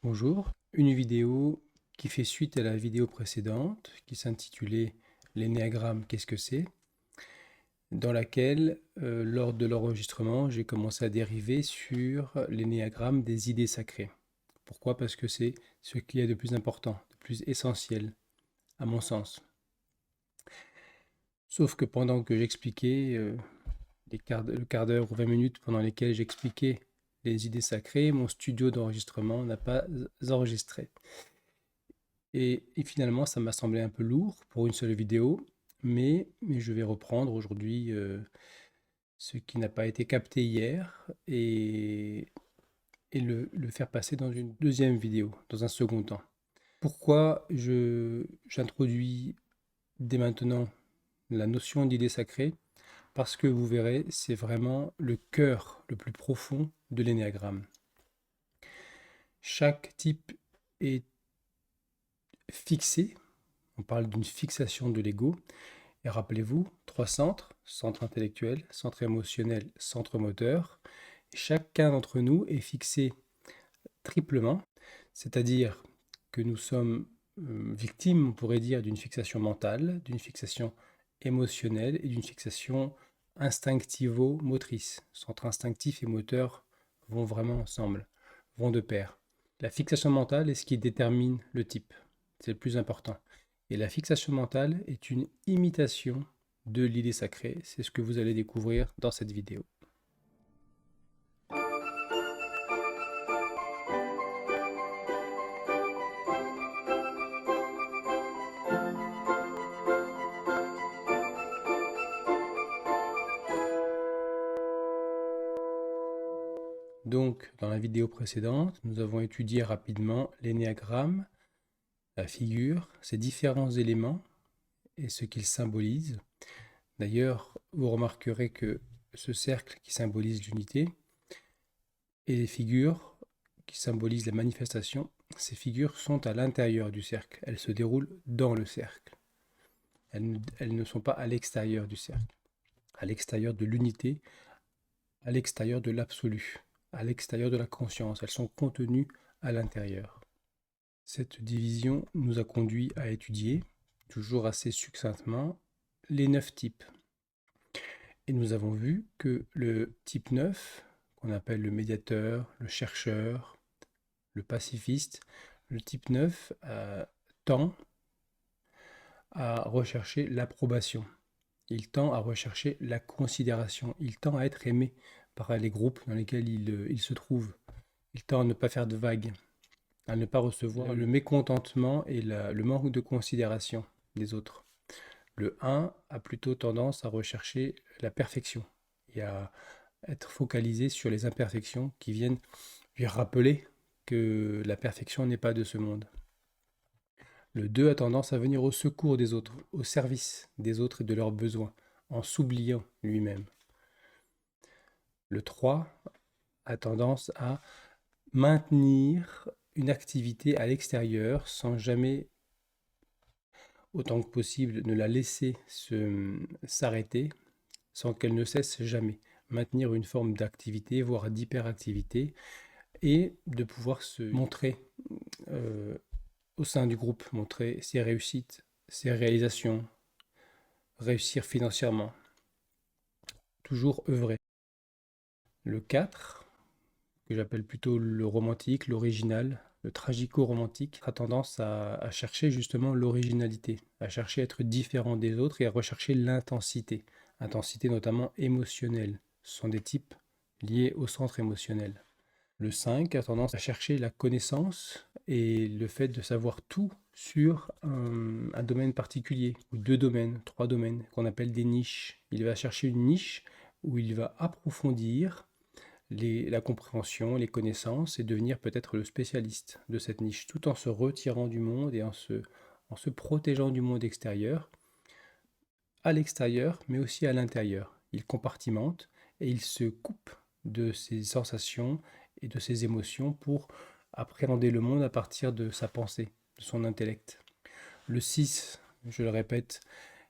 Bonjour, une vidéo qui fait suite à la vidéo précédente qui s'intitulait L'énéagramme, qu'est-ce que c'est? Dans laquelle, lors de l'enregistrement, j'ai commencé à dériver sur l'énéagramme des idées sacrées. Pourquoi? Parce que c'est ce qu'il y a de plus important, de plus essentiel, à mon sens. Sauf que pendant que j'expliquais, le quart d'heure ou 20 minutes pendant lesquelles j'expliquais les idées sacrées, mon studio d'enregistrement n'a pas enregistré. Et finalement, ça m'a semblé un peu lourd pour une seule vidéo, mais je vais reprendre aujourd'hui ce qui n'a pas été capté hier et le faire passer dans une deuxième vidéo, dans un second temps. Pourquoi j'introduis dès maintenant la notion d'idée sacrée? Parce que vous verrez, c'est vraiment le cœur le plus profond de l'énéagramme. Chaque type est fixé, on parle d'une fixation de l'ego. Et rappelez-vous, trois centres, centre intellectuel, centre émotionnel, centre moteur. Et chacun d'entre nous est fixé triplement, c'est-à-dire que nous sommes victimes, on pourrait dire, d'une fixation mentale, d'une fixation émotionnelle et d'une fixation instinctivo-motrice. Centre instinctif et moteur vont vraiment ensemble, vont de pair. La fixation mentale est ce qui détermine le type, c'est le plus important. Et la fixation mentale est une imitation de l'idée sacrée. C'est ce que vous allez découvrir dans cette vidéo. Donc, dans la vidéo précédente, nous avons étudié rapidement l'énéagramme, la figure, ses différents éléments et ce qu'ils symbolisent. D'ailleurs, vous remarquerez que ce cercle qui symbolise l'unité et les figures qui symbolisent la manifestation, ces figures sont à l'intérieur du cercle. Elles se déroulent dans le cercle. Elles ne sont pas à l'extérieur du cercle, à l'extérieur de l'unité, à l'extérieur de l'absolu, à l'extérieur de la conscience. Elles sont contenues à l'intérieur. Cette division nous a conduit à étudier, toujours assez succinctement, les 9 types. Et nous avons vu que le type 9, qu'on appelle le médiateur, le chercheur, le pacifiste, le type 9 tend à rechercher l'approbation. Il tend à rechercher la considération. Il tend à être aimé par les groupes dans lesquels il se trouve. Il tend à ne pas faire de vagues, à ne pas recevoir le mécontentement et le manque de considération des autres. Le 1 a plutôt tendance à rechercher la perfection et à être focalisé sur les imperfections qui viennent lui rappeler que la perfection n'est pas de ce monde. Le 2 a tendance à venir au secours des autres, au service des autres et de leurs besoins, en s'oubliant lui-même. Le 3 a tendance à maintenir une activité à l'extérieur sans jamais, autant que possible, ne la laisser s'arrêter, sans qu'elle ne cesse jamais. Maintenir une forme d'activité, voire d'hyperactivité, et de pouvoir se montrer au sein du groupe, montrer ses réussites, ses réalisations, réussir financièrement, toujours œuvrer. Le 4, que j'appelle plutôt le romantique, l'original, le tragico-romantique, a tendance à chercher justement l'originalité, à chercher à être différent des autres et à rechercher l'intensité, intensité notamment émotionnelle. Ce sont des types liés au centre émotionnel. Le 5 a tendance à chercher la connaissance et le fait de savoir tout sur un domaine particulier, ou deux domaines, trois domaines, qu'on appelle des niches. Il va chercher une niche où il va approfondir la compréhension, les connaissances et devenir peut-être le spécialiste de cette niche, tout en se retirant du monde et en se protégeant du monde extérieur, à l'extérieur, mais aussi à l'intérieur. Il compartimente et il se coupe de ses sensations et de ses émotions pour appréhender le monde à partir de sa pensée, de son intellect. Le 6, je le répète,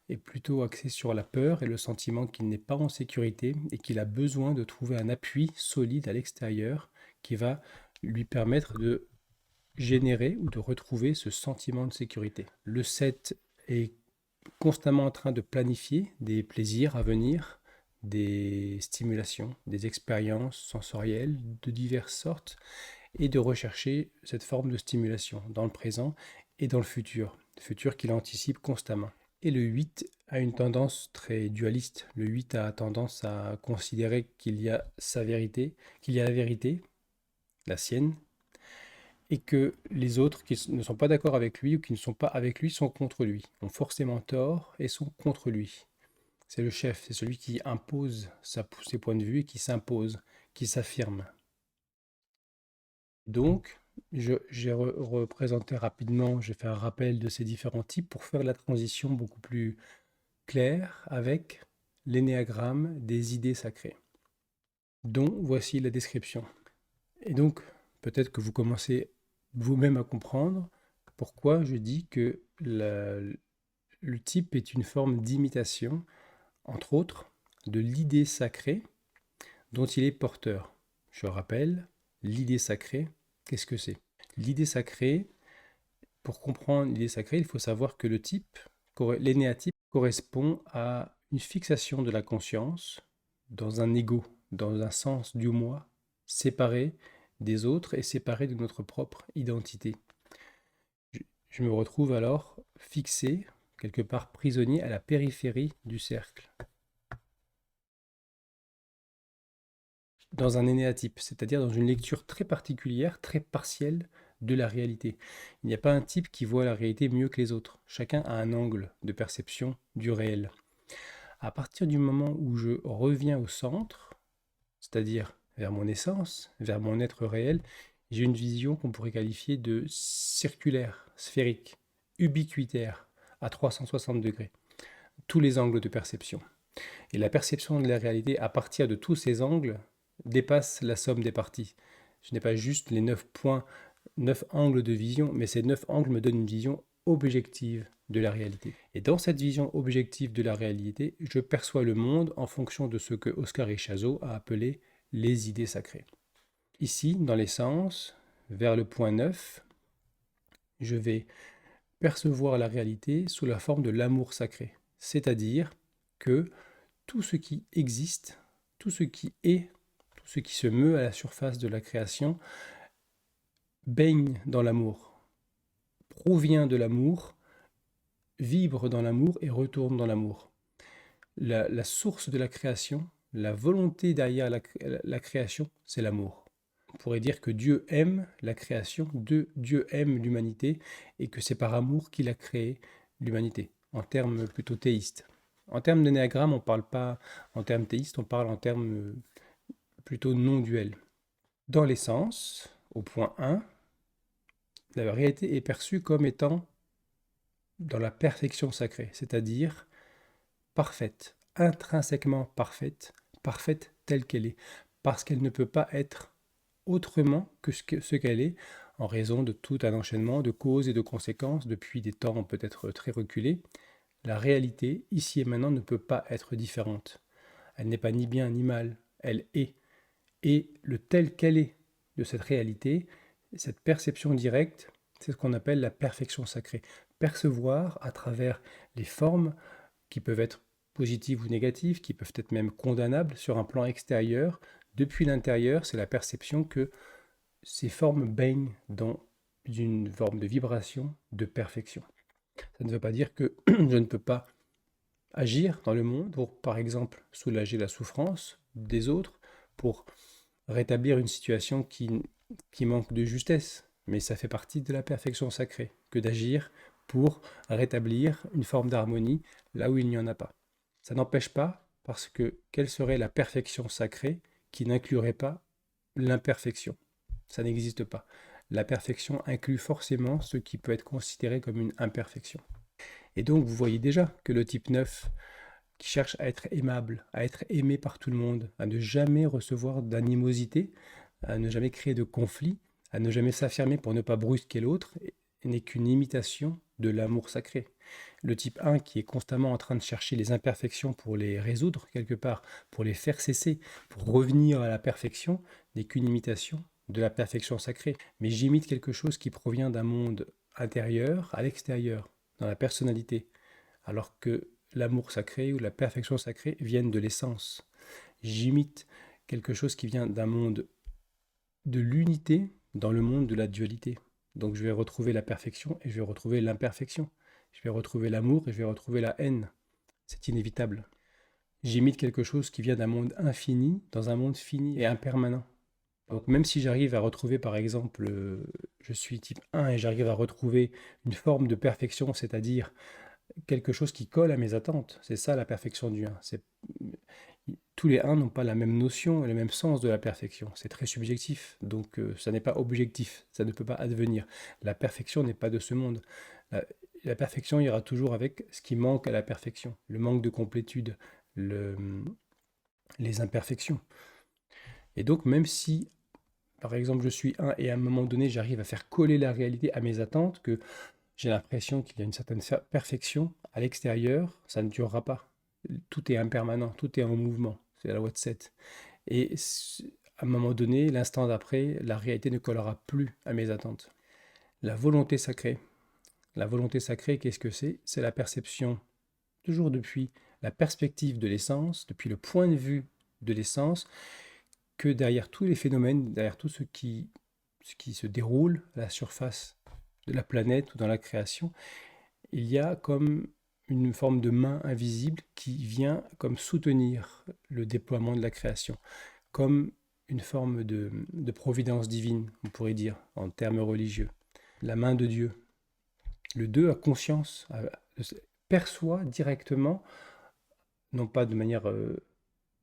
est plutôt axé sur la peur et le sentiment qu'il n'est pas en sécurité et qu'il a besoin de trouver un appui solide à l'extérieur qui va lui permettre de générer ou de retrouver ce sentiment de sécurité. Le 7 est constamment en train de planifier des plaisirs à venir, des stimulations, des expériences sensorielles de diverses sortes et de rechercher cette forme de stimulation dans le présent et dans le futur qu'il anticipe constamment. Et le 8 a une tendance très dualiste. Le 8 a tendance à considérer qu'il y a sa vérité, qu'il y a la vérité, la sienne, et que les autres qui ne sont pas d'accord avec lui ou qui ne sont pas avec lui sont contre lui, ont forcément tort et sont contre lui. C'est le chef, c'est celui qui impose ses points de vue et qui s'impose, qui s'affirme. Donc, j'ai représenté rapidement, j'ai fait un rappel de ces différents types pour faire la transition beaucoup plus claire avec l'énéagramme des idées sacrées, dont voici la description. Et donc, peut-être que vous commencez vous-même à comprendre pourquoi je dis que le type est une forme d'imitation, entre autres, de l'idée sacrée dont il est porteur. Je rappelle, l'idée sacrée, qu'est-ce que c'est? L'idée sacrée, pour comprendre l'idée sacrée, il faut savoir que le type, l'énéatype, correspond à une fixation de la conscience dans un ego, dans un sens du moi, séparé des autres et séparé de notre propre identité. Je me retrouve alors fixé, quelque part prisonnier à la périphérie du cercle. Dans un énéatype, c'est-à-dire dans une lecture très particulière, très partielle de la réalité. Il n'y a pas un type qui voit la réalité mieux que les autres. Chacun a un angle de perception du réel. À partir du moment où je reviens au centre, c'est-à-dire vers mon essence, vers mon être réel, j'ai une vision qu'on pourrait qualifier de circulaire, sphérique, ubiquitaire, à 360 degrés. Tous les angles de perception. Et la perception de la réalité à partir de tous ces angles dépasse la somme des parties. Je n'ai pas juste les 9 points, 9 angles de vision, mais ces 9 angles me donnent une vision objective de la réalité. Et dans cette vision objective de la réalité, je perçois le monde en fonction de ce que Oscar Ichazo a appelé les idées sacrées. Ici, dans l'essence, vers le point 9, je vais percevoir la réalité sous la forme de l'amour sacré, c'est-à-dire que tout ce qui existe, tout ce qui est, tout ce qui se meut à la surface de la création, baigne dans l'amour, provient de l'amour, vibre dans l'amour et retourne dans l'amour. La source de la création, la volonté derrière la création, c'est l'amour. On pourrait dire que Dieu aime la création, Dieu aime l'humanité et que c'est par amour qu'il a créé l'humanité, en termes plutôt théistes. En termes d'énéagramme, on ne parle pas en termes théistes, on parle en termes plutôt non duels. Dans l'essence, au point 1, la réalité est perçue comme étant dans la perfection sacrée, c'est-à-dire parfaite, intrinsèquement parfaite, parfaite telle qu'elle est, parce qu'elle ne peut pas être autrement que ce qu'elle est, en raison de tout un enchaînement de causes et de conséquences depuis des temps peut-être très reculés. La réalité, ici et maintenant, ne peut pas être différente. Elle n'est pas ni bien ni mal, elle est. Et le tel qu'elle est de cette réalité, cette perception directe, c'est ce qu'on appelle la perfection sacrée. Percevoir à travers les formes qui peuvent être positives ou négatives, qui peuvent être même condamnables sur un plan extérieur. Depuis l'intérieur, c'est la perception que ces formes baignent dans une forme de vibration de perfection. Ça ne veut pas dire que je ne peux pas agir dans le monde pour, par exemple, soulager la souffrance des autres, pour rétablir une situation qui manque de justesse. Mais ça fait partie de la perfection sacrée, que d'agir pour rétablir une forme d'harmonie là où il n'y en a pas. Ça n'empêche pas, parce que quelle serait la perfection sacrée qui n'inclurait pas l'imperfection? Ça n'existe pas. La perfection inclut forcément ce qui peut être considéré comme une imperfection. Et donc vous voyez déjà que le type 9, qui cherche à être aimable, à être aimé par tout le monde, à ne jamais recevoir d'animosité, à ne jamais créer de conflit, à ne jamais s'affirmer pour ne pas brusquer l'autre, n'est qu'une imitation de l'amour sacré. Le type 1 qui est constamment en train de chercher les imperfections pour les résoudre quelque part, pour les faire cesser, pour revenir à la perfection, n'est qu'une imitation de la perfection sacrée, mais j'imite quelque chose qui provient d'un monde intérieur à l'extérieur, dans la personnalité, alors que l'amour sacré ou la perfection sacrée viennent de l'essence. J'imite quelque chose qui vient d'un monde de l'unité dans le monde de la dualité. Donc je vais retrouver la perfection et je vais retrouver l'imperfection. Je vais retrouver l'amour et je vais retrouver la haine. C'est inévitable. J'imite quelque chose qui vient d'un monde infini dans un monde fini et impermanent. Donc même si j'arrive à retrouver, par exemple, je suis type 1 et j'arrive à retrouver une forme de perfection, c'est-à-dire quelque chose qui colle à mes attentes, c'est ça la perfection du 1. Tous les 1 n'ont pas la même notion et le même sens de la perfection. C'est très subjectif, donc ça n'est pas objectif, ça ne peut pas advenir. La perfection n'est pas de ce monde. La perfection ira toujours avec ce qui manque à la perfection, le manque de complétude, les imperfections. Et donc même si par exemple, je suis 1 et à un moment donné, j'arrive à faire coller la réalité à mes attentes, que j'ai l'impression qu'il y a une certaine perfection à l'extérieur, ça ne durera pas. Tout est impermanent, tout est en mouvement. C'est la loi de 7. Et à un moment donné, l'instant d'après, la réalité ne collera plus à mes attentes. La volonté sacrée. La volonté sacrée, qu'est-ce que c'est? C'est la perception, toujours depuis la perspective de l'essence, depuis le point de vue de l'essence, que derrière tous les phénomènes, derrière tout ce qui se déroule à la surface de la planète ou dans la création, il y a comme une forme de main invisible qui vient comme soutenir le déploiement de la création, comme une forme de providence divine, on pourrait dire, en termes religieux. La main de Dieu. Le 2 a conscience, perçoit directement, non pas de manière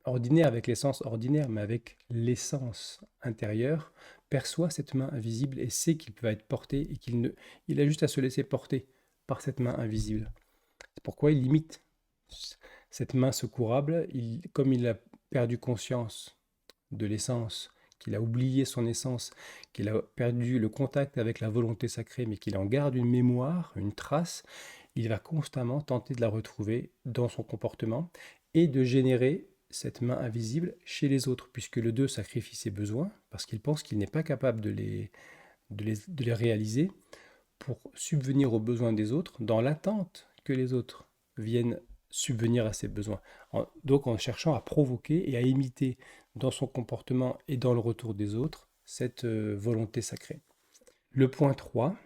ordinaire avec l'essence ordinaire, mais avec l'essence intérieure, perçoit cette main invisible et sait qu'il peut être porté et il a juste à se laisser porter par cette main invisible. C'est pourquoi il imite cette main secourable. Comme il a perdu conscience de l'essence, qu'il a oublié son essence, qu'il a perdu le contact avec la volonté sacrée, mais qu'il en garde une mémoire, une trace, il va constamment tenter de la retrouver dans son comportement et de générer cette main invisible chez les autres, puisque le 2 sacrifie ses besoins, parce qu'il pense qu'il n'est pas capable de les réaliser, pour subvenir aux besoins des autres, dans l'attente que les autres viennent subvenir à ses besoins. Donc en cherchant à provoquer et à imiter dans son comportement et dans le retour des autres cette volonté sacrée. Le point 3,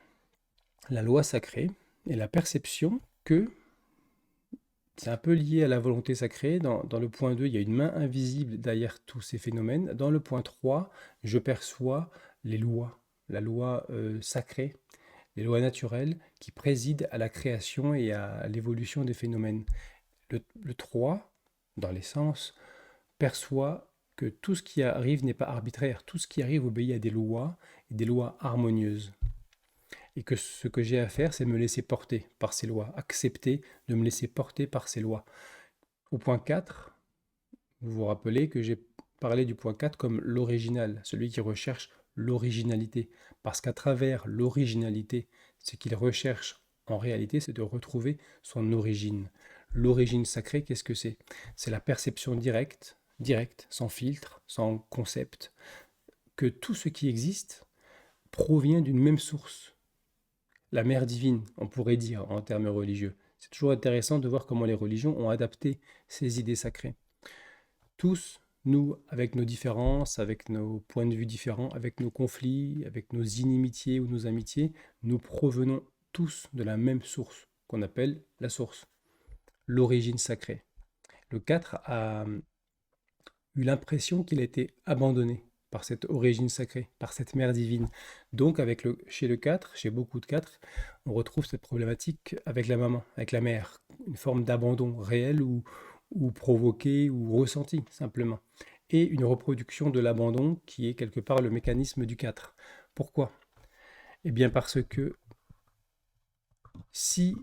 la loi sacrée, est la perception que c'est un peu lié à la volonté sacrée. Dans le point 2, il y a une main invisible derrière tous ces phénomènes. Dans le point 3, je perçois les lois, la loi sacrée, les lois naturelles qui président à la création et à l'évolution des phénomènes. Le 3, dans l'essence, perçoit que tout ce qui arrive n'est pas arbitraire. Tout ce qui arrive obéit à des lois, et des lois harmonieuses. Et que ce que j'ai à faire, c'est me laisser porter par ces lois, accepter de me laisser porter par ces lois. Au point 4, vous vous rappelez que j'ai parlé du point 4 comme l'original, celui qui recherche l'originalité. Parce qu'à travers l'originalité, ce qu'il recherche en réalité, c'est de retrouver son origine. L'origine sacrée, qu'est-ce que c'est? C'est la perception directe, sans filtre, sans concept, que tout ce qui existe provient d'une même source. La mère divine, on pourrait dire en termes religieux. C'est toujours intéressant de voir comment les religions ont adapté ces idées sacrées. Tous, nous, avec nos différences, avec nos points de vue différents, avec nos conflits, avec nos inimitiés ou nos amitiés, nous provenons tous de la même source, qu'on appelle la source, l'origine sacrée. Le 4 a eu l'impression qu'il a été abandonné par cette origine sacrée, par cette mère divine. Donc chez le 4, chez beaucoup de 4, on retrouve cette problématique avec la maman, avec la mère, une forme d'abandon réel ou provoqué ou ressenti simplement. Et une reproduction de l'abandon qui est quelque part le mécanisme du 4. Pourquoi? Eh bien parce que si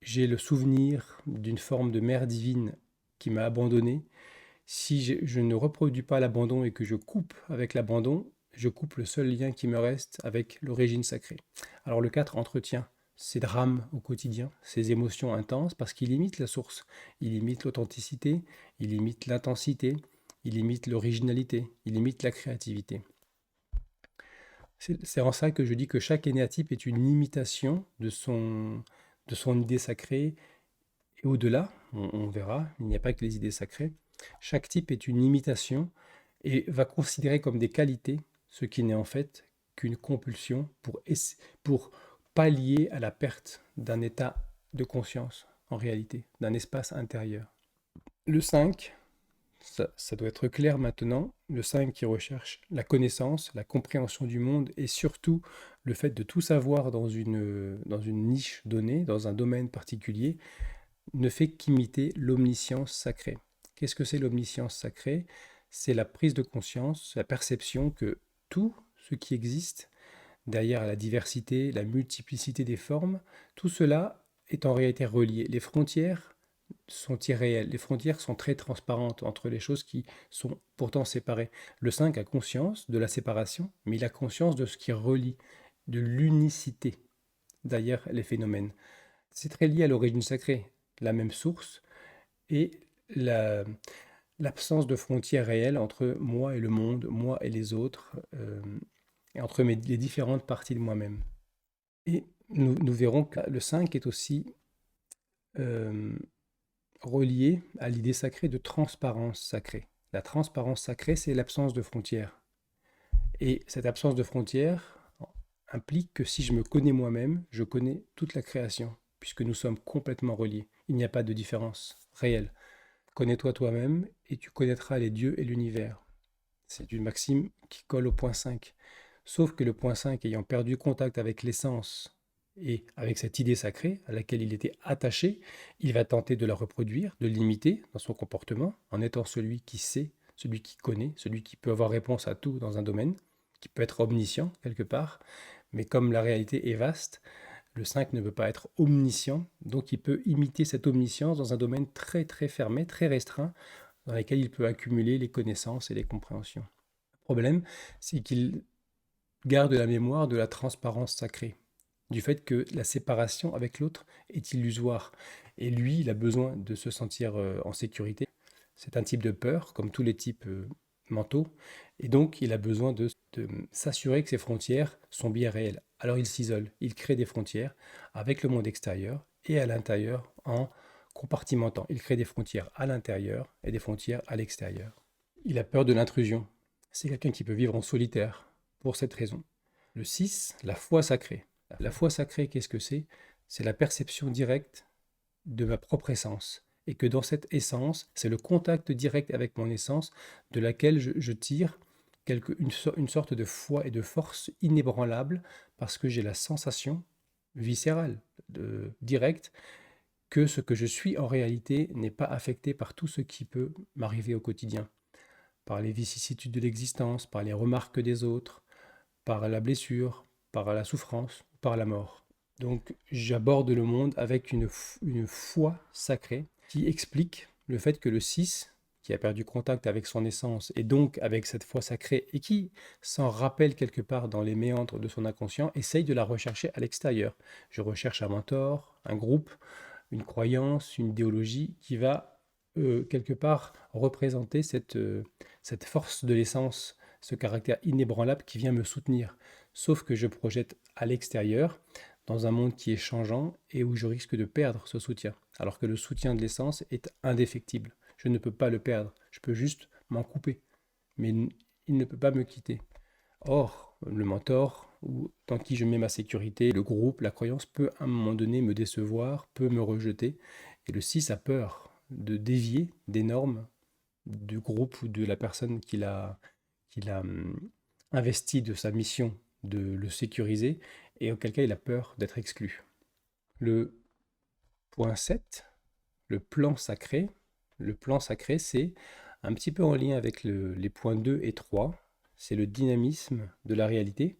j'ai le souvenir d'une forme de mère divine qui m'a abandonné, si je ne reproduis pas l'abandon et que je coupe avec l'abandon, je coupe le seul lien qui me reste avec l'origine sacrée. Alors le 4 entretient ces drames au quotidien, ces émotions intenses, parce qu'il imite la source, il imite l'authenticité, il imite l'intensité, il imite l'originalité, il imite la créativité. C'est en ça que je dis que chaque énéatype est une imitation de son idée sacrée. Et au-delà, on verra, il n'y a pas que les idées sacrées. Chaque type est une imitation et va considérer comme des qualités ce qui n'est en fait qu'une compulsion pour pallier à la perte d'un état de conscience, en réalité, d'un espace intérieur. Le 5, ça doit être clair maintenant, le 5 qui recherche la connaissance, la compréhension du monde et surtout le fait de tout savoir dans une niche donnée, dans un domaine particulier, ne fait qu'imiter l'omniscience sacrée. Qu'est-ce que c'est l'omniscience sacrée? C'est la prise de conscience, la perception que tout ce qui existe, derrière la diversité, la multiplicité des formes, tout cela est en réalité relié. Les frontières sont irréelles, les frontières sont très transparentes entre les choses qui sont pourtant séparées. Le 5 a conscience de la séparation, mais il a conscience de ce qui relie, de l'unicité derrière les phénomènes. C'est très lié à l'origine sacrée, la même source, et la, l'absence de frontières réelles entre moi et le monde, moi et les autres, et entre les différentes parties de moi-même. Et nous verrons que le 5 est aussi euh, relié à l'idée sacrée de transparence sacrée. La transparence sacrée, c'est l'absence de frontières. Et cette absence de frontières implique que si je me connais moi-même, je connais toute la création, puisque nous sommes complètement reliés. Il n'y a pas de différence réelle. Connais-toi toi-même et tu connaîtras les dieux et l'univers. C'est une maxime qui colle au point 5. Sauf que le point 5, ayant perdu contact avec l'essence et avec cette idée sacrée à laquelle il était attaché, il va tenter de la reproduire, de l'imiter dans son comportement, en étant celui qui sait, celui qui connaît, celui qui peut avoir réponse à tout dans un domaine, qui peut être omniscient quelque part, mais comme la réalité est vaste, le 5 ne peut pas être omniscient, donc il peut imiter cette omniscience dans un domaine très très fermé, très restreint, dans lequel il peut accumuler les connaissances et les compréhensions. Le problème, c'est qu'il garde la mémoire de la transparence sacrée, du fait que la séparation avec l'autre est illusoire. Et lui, il a besoin de se sentir en sécurité. C'est un type de peur, comme tous les types mentaux, et donc il a besoin de s'assurer que ses frontières sont bien réelles. Alors il s'isole, il crée des frontières avec le monde extérieur et à l'intérieur en compartimentant. Il crée des frontières à l'intérieur et des frontières à l'extérieur. Il a peur de l'intrusion. C'est quelqu'un qui peut vivre en solitaire pour cette raison. Le 6, la foi sacrée. La foi sacrée, qu'est-ce que c'est? C'est la perception directe de ma propre essence. Et que dans cette essence, c'est le contact direct avec mon essence de laquelle je tire une sorte de foi et de force inébranlable parce que j'ai la sensation viscérale, directe, que ce que je suis en réalité n'est pas affecté par tout ce qui peut m'arriver au quotidien, par les vicissitudes de l'existence, par les remarques des autres, par la blessure, par la souffrance, par la mort. Donc j'aborde le monde avec une foi sacrée qui explique le fait que le 6, qui a perdu contact avec son essence et donc avec cette foi sacrée et qui s'en rappelle quelque part dans les méandres de son inconscient, essaye de la rechercher à l'extérieur. Je recherche un mentor, un groupe, une croyance, une idéologie qui va quelque part représenter cette force de l'essence, ce caractère inébranlable qui vient me soutenir. Sauf que je projette à l'extérieur, dans un monde qui est changeant et où je risque de perdre ce soutien, alors que le soutien de l'essence est indéfectible. Je ne peux pas le perdre, je peux juste m'en couper, mais il ne peut pas me quitter. Or, le mentor, ou dans qui je mets ma sécurité, le groupe, la croyance, peut à un moment donné me décevoir, peut me rejeter. Et le 6 a peur de dévier des normes du groupe ou de la personne qu'il a investi de sa mission de le sécuriser, et auquel cas il a peur d'être exclu. Le point 7, le plan sacré. Le plan sacré, c'est un petit peu en lien avec les points 2 et 3. C'est le dynamisme de la réalité.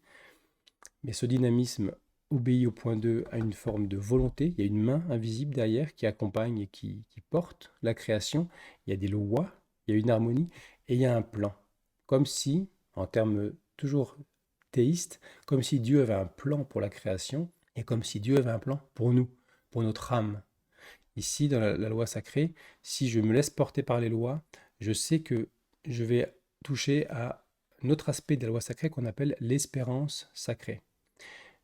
Mais ce dynamisme obéit au point 2 à une forme de volonté. Il y a une main invisible derrière qui accompagne et qui porte la création. Il y a des lois, il y a une harmonie et il y a un plan. Comme si, en termes toujours théistes, comme si Dieu avait un plan pour la création et comme si Dieu avait un plan pour nous, pour notre âme. Ici, dans la loi sacrée, si je me laisse porter par les lois, je sais que je vais toucher à un autre aspect de la loi sacrée qu'on appelle l'espérance sacrée.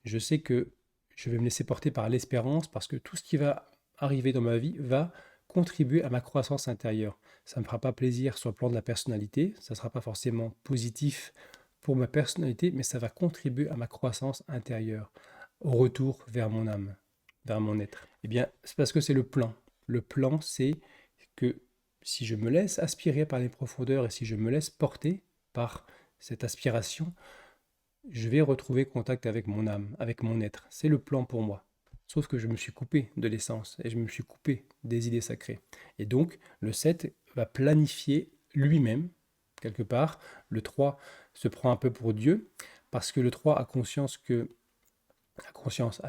Je sais que je vais me laisser porter par l'espérance parce que tout ce qui va arriver dans ma vie va contribuer à ma croissance intérieure. Ça ne me fera pas plaisir sur le plan de la personnalité, ça ne sera pas forcément positif pour ma personnalité, mais ça va contribuer à ma croissance intérieure, au retour vers mon âme, vers mon être. Eh bien, c'est parce que c'est le plan. Le plan, c'est que si je me laisse aspirer par les profondeurs et si je me laisse porter par cette aspiration, je vais retrouver contact avec mon âme, avec mon être. C'est le plan pour moi. Sauf que je me suis coupé de l'essence et je me suis coupé des idées sacrées. Et donc, le 7 va planifier lui-même, quelque part. Le 3 se prend un peu pour Dieu, parce que le 3 a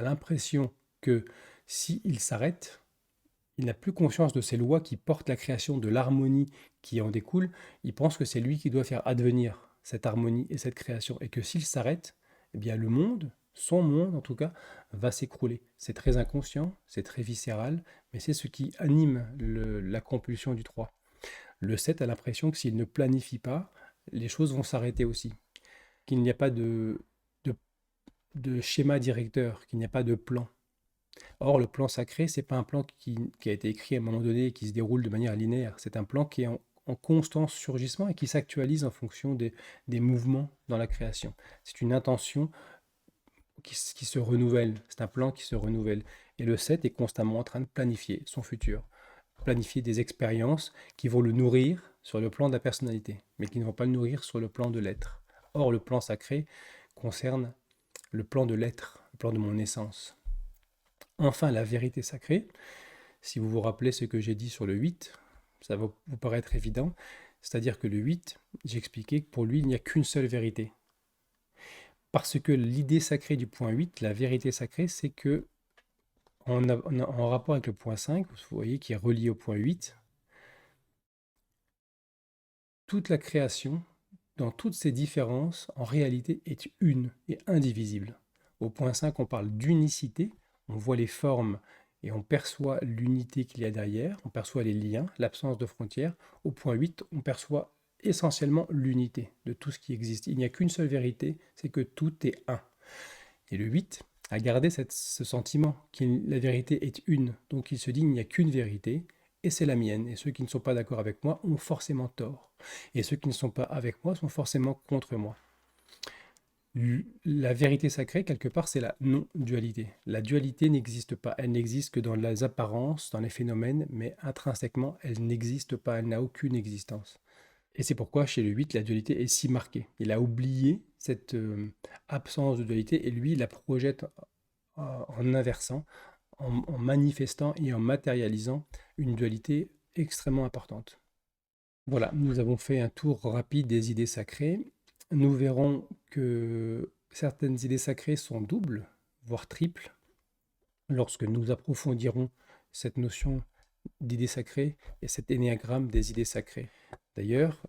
l'impression que s'il s'arrête, il n'a plus conscience de ces lois qui portent la création, de l'harmonie qui en découle. Il pense que c'est lui qui doit faire advenir cette harmonie et cette création. Et que s'il s'arrête, eh bien le monde, son monde en tout cas, va s'écrouler. C'est très inconscient, c'est très viscéral, mais c'est ce qui anime la compulsion du 3. Le 7 a l'impression que s'il ne planifie pas, les choses vont s'arrêter aussi. Qu'il n'y a pas de schéma directeur, qu'il n'y a pas de plan. Or, le plan sacré, c'est pas un plan qui a été écrit à un moment donné et qui se déroule de manière linéaire. C'est un plan qui est en constant surgissement et qui s'actualise en fonction des mouvements dans la création. C'est une intention qui se renouvelle. C'est un plan qui se renouvelle. Et le 7 est constamment en train de planifier son futur, planifier des expériences qui vont le nourrir sur le plan de la personnalité, mais qui ne vont pas le nourrir sur le plan de l'être. Or, le plan sacré concerne le plan de l'être, le plan de mon essence. Enfin, la vérité sacrée, si vous vous rappelez ce que j'ai dit sur le 8, ça va vous paraître évident, c'est-à-dire que le 8, j'ai expliqué que pour lui, il n'y a qu'une seule vérité. Parce que l'idée sacrée du point 8, la vérité sacrée, c'est que, en rapport avec le point 5, vous voyez, qui est relié au point 8, toute la création, dans toutes ses différences, en réalité, est une et indivisible. Au point 5, on parle d'unicité, on voit les formes et on perçoit l'unité qu'il y a derrière, on perçoit les liens, l'absence de frontières. Au point 8, on perçoit essentiellement l'unité de tout ce qui existe. Il n'y a qu'une seule vérité, c'est que tout est un. Et le 8 a gardé ce sentiment que la vérité est une. Donc il se dit, il n'y a qu'une vérité, et c'est la mienne. Et ceux qui ne sont pas d'accord avec moi ont forcément tort. Et ceux qui ne sont pas avec moi sont forcément contre moi. La vérité sacrée, quelque part, c'est la non-dualité. La dualité n'existe pas. Elle n'existe que dans les apparences, dans les phénomènes, mais intrinsèquement, elle n'existe pas. Elle n'a aucune existence. Et c'est pourquoi chez le 8, la dualité est si marquée. Il a oublié cette absence de dualité et lui, il la projette en inversant, en manifestant et en matérialisant une dualité extrêmement importante. Voilà, nous avons fait un tour rapide des idées sacrées. Nous verrons que certaines idées sacrées sont doubles, voire triples, lorsque nous approfondirons cette notion d'idées sacrées et cet énéagramme des idées sacrées. D'ailleurs,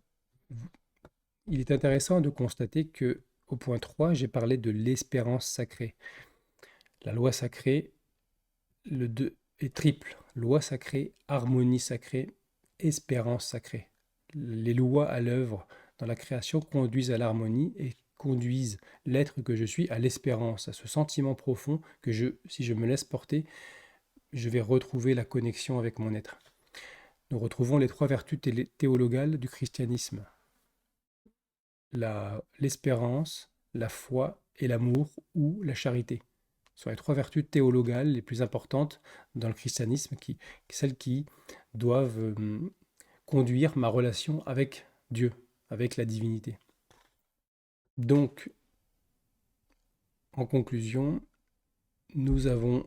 il est intéressant de constater que au point 3, j'ai parlé de l'espérance sacrée. La loi sacrée, le 2 est triple. Loi sacrée, harmonie sacrée, espérance sacrée. Les lois à l'œuvre dans la création conduisent à l'harmonie et conduisent l'être que je suis à l'espérance, à ce sentiment profond que si je me laisse porter, je vais retrouver la connexion avec mon être. Nous retrouvons les 3 vertus théologales du christianisme. L'espérance, la foi et l'amour ou la charité. Ce sont les 3 vertus théologales les plus importantes dans le christianisme, celles qui doivent conduire ma relation avec Dieu, avec la divinité. Donc, en conclusion, nous avons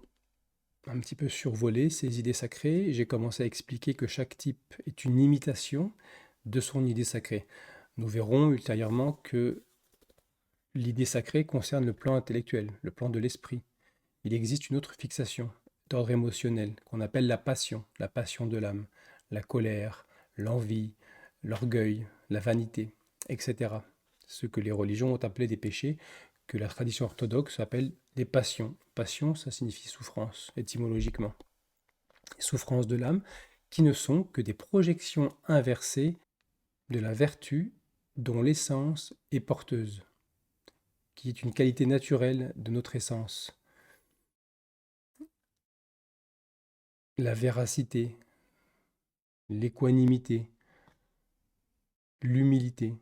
un petit peu survolé ces idées sacrées. J'ai commencé à expliquer que chaque type est une imitation de son idée sacrée. Nous verrons ultérieurement que l'idée sacrée concerne le plan intellectuel, le plan de l'esprit. Il existe une autre fixation d'ordre émotionnel qu'on appelle la passion de l'âme, la colère, l'envie, l'orgueil, la vanité, etc. Ce que les religions ont appelé des péchés, que la tradition orthodoxe appelle des passions. Passion, ça signifie souffrance, étymologiquement. Souffrance de l'âme, qui ne sont que des projections inversées de la vertu dont l'essence est porteuse, qui est une qualité naturelle de notre essence. La véracité, l'équanimité, l'humilité.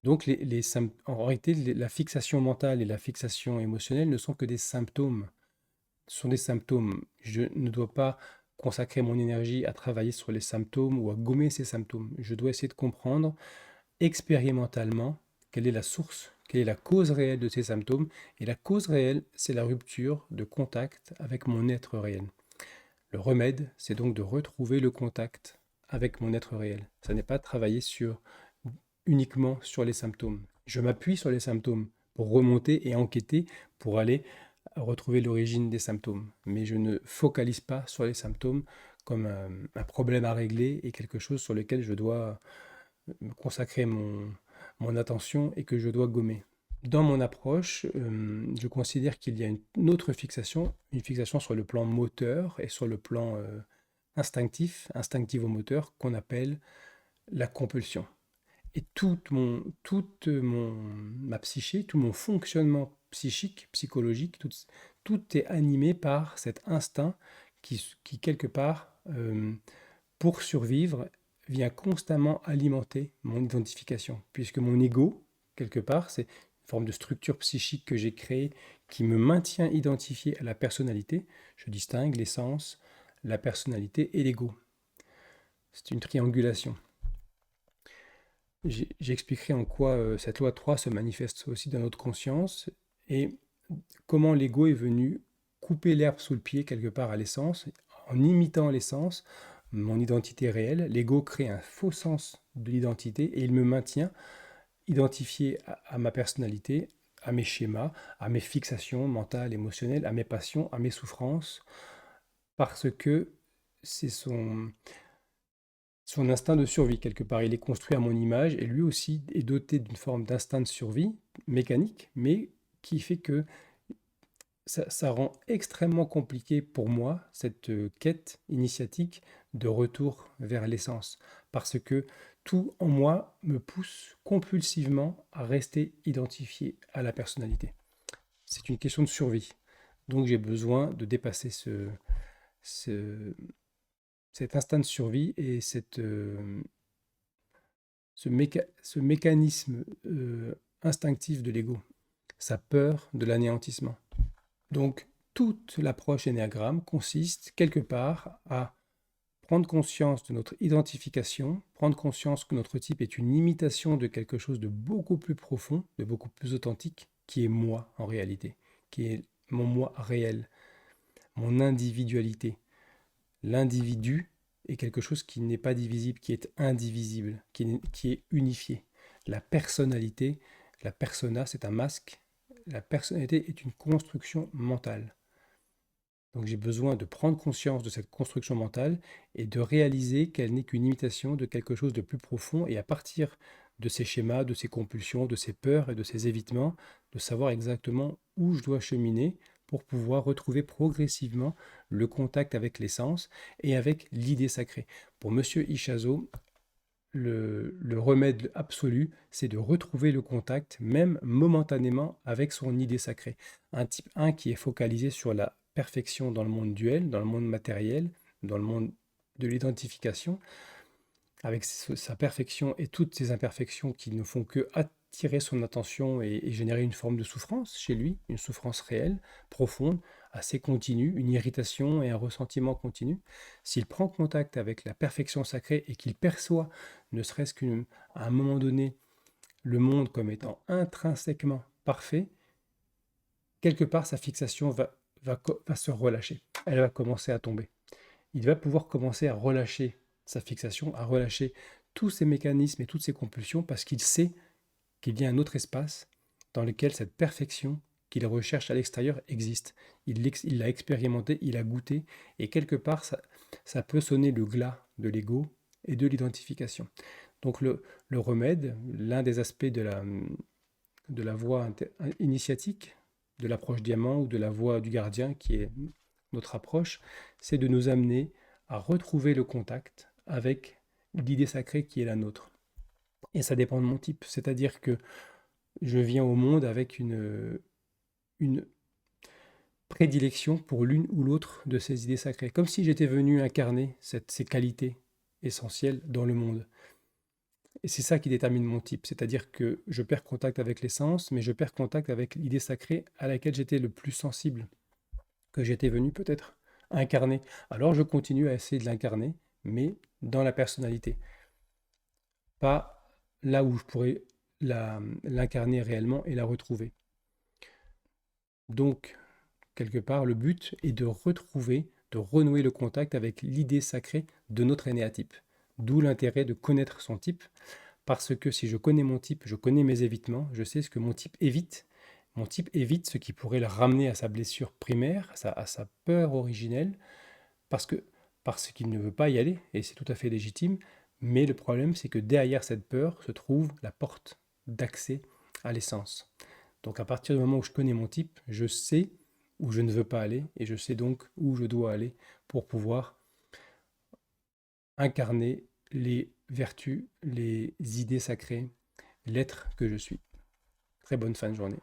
Donc, en réalité, la fixation mentale et la fixation émotionnelle ne sont que des symptômes. Ce sont des symptômes. Je ne dois pas consacrer mon énergie à travailler sur les symptômes ou à gommer ces symptômes. Je dois essayer de comprendre expérimentalement quelle est la source, quelle est la cause réelle de ces symptômes. Et la cause réelle, c'est la rupture de contact avec mon être réel. Le remède, c'est donc de retrouver le contact avec mon être réel. Ça n'est pas travailler uniquement sur les symptômes. Je m'appuie sur les symptômes pour remonter et enquêter, pour aller retrouver l'origine des symptômes. Mais je ne focalise pas sur les symptômes comme un problème à régler et quelque chose sur lequel je dois me consacrer mon attention et que je dois gommer. Dans mon approche, je considère qu'il y a une autre fixation, une fixation sur le plan moteur et sur le plan instinctif, instinctivo-moteur, qu'on appelle la compulsion. Et ma psyché, tout mon fonctionnement psychique, psychologique, tout est animé par cet instinct qui quelque part, pour survivre, vient constamment alimenter mon identification. Puisque mon ego, quelque part, c'est une forme de structure psychique que j'ai créée qui me maintient identifié à la personnalité. Je distingue l'essence, la personnalité et l'ego. C'est une triangulation. J'expliquerai en quoi cette loi 3 se manifeste aussi dans notre conscience et comment l'ego est venu couper l'herbe sous le pied quelque part à l'essence. En imitant l'essence, mon identité réelle, l'ego crée un faux sens de l'identité et il me maintient identifié à ma personnalité, à mes schémas, à mes fixations mentales, émotionnelles, à mes passions, à mes souffrances, parce que c'est son instinct de survie, quelque part. Il est construit à mon image et lui aussi est doté d'une forme d'instinct de survie mécanique, mais qui fait que ça rend extrêmement compliqué pour moi cette quête initiatique de retour vers l'essence, parce que tout en moi me pousse compulsivement à rester identifié à la personnalité. C'est une question de survie. Donc j'ai besoin de dépasser cet instinct de survie et ce mécanisme instinctif de l'ego, sa peur de l'anéantissement. Donc, toute l'approche énéagramme consiste quelque part à prendre conscience de notre identification, prendre conscience que notre type est une imitation de quelque chose de beaucoup plus profond, de beaucoup plus authentique, qui est moi en réalité, qui est mon moi réel, mon individualité. L'individu est quelque chose qui n'est pas divisible, qui est indivisible, qui est unifié. La personnalité, la persona, c'est un masque. La personnalité est une construction mentale. Donc j'ai besoin de prendre conscience de cette construction mentale et de réaliser qu'elle n'est qu'une imitation de quelque chose de plus profond et à partir de ces schémas, de ces compulsions, de ces peurs et de ces évitements, de savoir exactement où je dois cheminer pour pouvoir retrouver progressivement le contact avec l'essence et avec l'idée sacrée. Pour Monsieur Ishazo, le remède absolu, c'est de retrouver le contact, même momentanément, avec son idée sacrée. Un type 1 qui est focalisé sur la perfection dans le monde duel, dans le monde matériel, dans le monde de l'identification, avec sa perfection et toutes ses imperfections qui ne font que attirer son attention et générer une forme de souffrance chez lui, une souffrance réelle, profonde, assez continue, une irritation et un ressentiment continu. S'il prend contact avec la perfection sacrée et qu'il perçoit, ne serait-ce qu'à un moment donné, le monde comme étant intrinsèquement parfait, quelque part sa fixation va se relâcher. Elle va commencer à tomber. Il va pouvoir commencer à relâcher sa fixation, à relâcher tous ces mécanismes et toutes ces compulsions parce qu'il sait qu'il y a un autre espace dans lequel cette perfection qu'il recherche à l'extérieur existe. Il l'a expérimenté, il a goûté, et quelque part, ça peut sonner le glas de l'ego et de l'identification. Donc le remède, l'un des aspects de la voie initiatique, de l'approche diamant ou de la voie du gardien, qui est notre approche, c'est de nous amener à retrouver le contact avec l'idée sacrée qui est la nôtre. Et ça dépend de mon type. C'est-à-dire que je viens au monde avec une prédilection pour l'une ou l'autre de ces idées sacrées. Comme si j'étais venu incarner ces qualités essentielles dans le monde. Et c'est ça qui détermine mon type. C'est-à-dire que je perds contact avec l'essence, mais je perds contact avec l'idée sacrée à laquelle j'étais le plus sensible, que j'étais venu peut-être incarner. Alors je continue à essayer de l'incarner, mais dans la personnalité. Pas là où je pourrais l'incarner réellement et la retrouver. Donc, quelque part, le but est de retrouver, de renouer le contact avec l'idée sacrée de notre énéatype. D'où l'intérêt de connaître son type, parce que si je connais mon type, je connais mes évitements, je sais ce que mon type évite. Mon type évite ce qui pourrait le ramener à sa blessure primaire, à sa peur originelle, parce que parce qu'il ne veut pas y aller, et c'est tout à fait légitime. Mais le problème, c'est que derrière cette peur se trouve la porte d'accès à l'essence. Donc à partir du moment où je connais mon type, je sais où je ne veux pas aller, et je sais donc où je dois aller pour pouvoir incarner les vertus, les idées sacrées, l'être que je suis. Très bonne fin de journée.